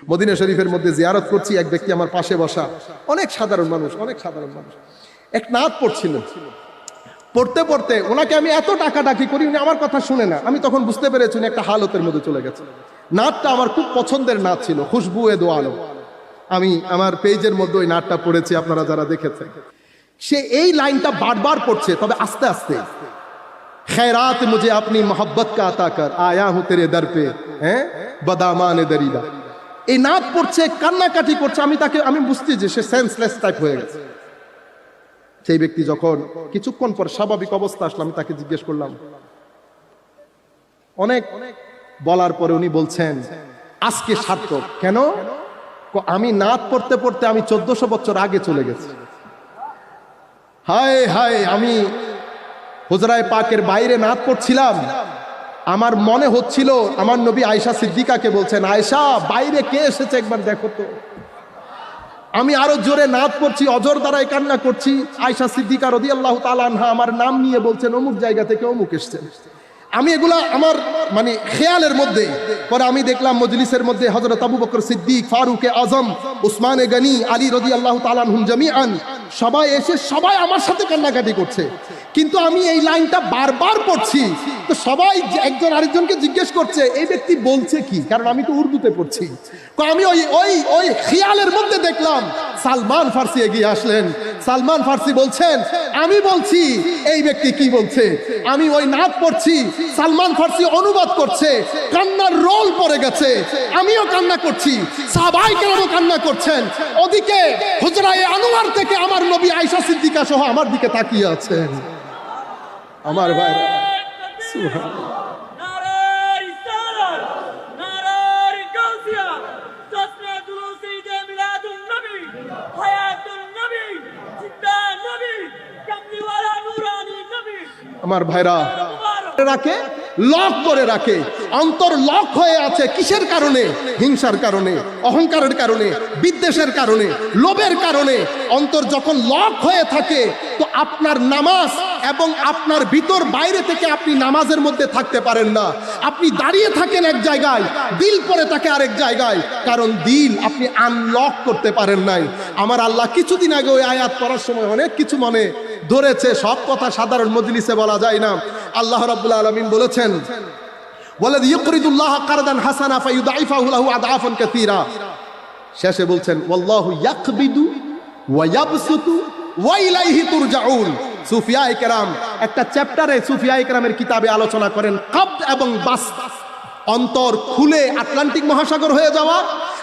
Medina শরীফের মধ্যে জিয়ারত করছি, এক ব্যক্তি আমার পাশে বসা, অনেক সাধারণ মানুষ, এক নাত পড়ছিলেন। পড়তে পড়তে ওনাকে আমি এত ডাকাডাকি করি, উনি আমার কথা শুনে না। আমি তখন বুঝতে পেরেছি উনি একটা হালতের মধ্যে চলে গেছে। নাতটা আমার খুব পছন্দের নাত ছিল, খুশবু এ দো আলম। আমি আমার পেজের মধ্যে ওই নাটটা পড়েছি, আপনারা যারা দেখেছেন। সে এই লাইনটা বারবার পড়ছে, তবে আস্তে আস্তে। खैरात मुझे अपनी मोहब्बत का अता कर, आया हूं तेरे दर पे, हैं बदामाने दरीदा। এই নাত পড়ছে, কান্নাকাটি করছে। আমি বুঝছি যে সে সেন্সলেস টাইপ হয়ে গেছে। সেই ব্যক্তি যখন কিছুক্ষণ পর স্বাভাবিক অবস্থা আসলো, আমি তাকে জিজ্ঞেস করলাম, অনেক বলার পরে উনি বলছেন আজকে সার্থক। কেন? আমি নাত পড়তে পড়তে আমি 1400 বছর আগে চলে গেছি। হায় হায়, আমি হুজরায়ে পাকের বাইরে নাত পড়ছিলাম, আমার মনে হচ্ছিল আমার নবী আয়েশা সিদ্দিকাকে বলছেন, আয়েশা বাইরে কে এসেছে একবার দেখো তো। আমি আরো জোরে নাত পড়ছি, অজর দ্বারাই কান্না করছি। আয়েশা সিদ্দিকা রাদিয়াল্লাহু তাআলা আনহা আমার নাম নিয়ে বলছেন অমুক জায়গা থেকে অমুক এসেছেন। আমি এগুলা আমার মানে খেয়ালের মধ্যে। পরে আমি দেখলাম মজলিসের মধ্যে হযরত আবু বকর সিদ্দিক, ফারুক আজম, উসমানে গনি, আলী রাদিয়াল্লাহু তাআলা আনহুম জামিআন সবাই এসে সবাই আমার সাথে কান্নাকাটি করছে। কিন্তু আমি এই লাইনটা বারবার পড়ছি, তো সবাই একজন আরেকজনকে জিজ্ঞেস করছে এই ব্যক্তি বলছে কি, কারণ আমি তো উর্দুতে পড়ছি। তো আমি ওই খেয়ালের মধ্যে দেখলাম সালমান ফার্সি এগিয়ে আসলেন। সালমান ফার্সি বলছেন আমি বলছি এই ব্যক্তি কি বলছে। আমি ওই নাত পড়ছি, সালমান ফার্সি অনুবাদ করছে, কান্নার রোল পড়ে গেছে, আমিও কান্না করছি, সাহাবায়ে কেরামও কান্না করছেন। ওদিকে হুজরায়ে আনোয়ার থেকে আমার নবী আয়েশা সিদ্দিকা সহ আমার দিকে তাকিয়ে আছেন। আমার ভাই সুবহানাল্লাহ। আমার ভাইরা রাখে, লক করে রাখে, অন্তর লক হয়ে আছে। কিসের কারণে? হিংসার কারণে, অহংকারের কারণে, বিদ্বেষের কারণে, লোভের কারণে। অন্তর যখন লক হয়ে থাকে তো আপনার নামাজ এবং আপনার ভিতর বাইরে থেকে আপনি নামাজের মধ্যে থাকতে পারেন না। আপনি দাঁড়িয়ে থাকেন এক জায়গায়, দিল পড়ে থাকে আরেক জায়গায়, কারণ দিল আপনি আনলক করতে পারেন নাই। আমার আল্লাহ কিছুদিন আগে ওই আয়াত পড়ার সময় অনেক কিছু মনে ধরেছে, সব কথা সাধারণ মজলিসে বলা যায় না। আল্লাহ রাব্বুল আলামিন বলেছেন ওয়ালাযী ইউকরিদুল্লাহ কারদান হাসানা ফায়ুদাইফাহু লাহু আদআফান কাসীরা। শেষে বলছেন ওয়াল্লাহু ইয়াকবিদু ওয়া ইয়াবসুতু ওয়া ইলাইহি তুরজাউন। সুফিয়ায়ে কেরাম একটা চ্যাপ্টারে সুফিয়ায়ে কেরামের কিতাবে আলোচনা করেন কবদ এবং বাসত, অন্তর খুলে আটলান্টিক মহাসাগর হয়ে যাওয়া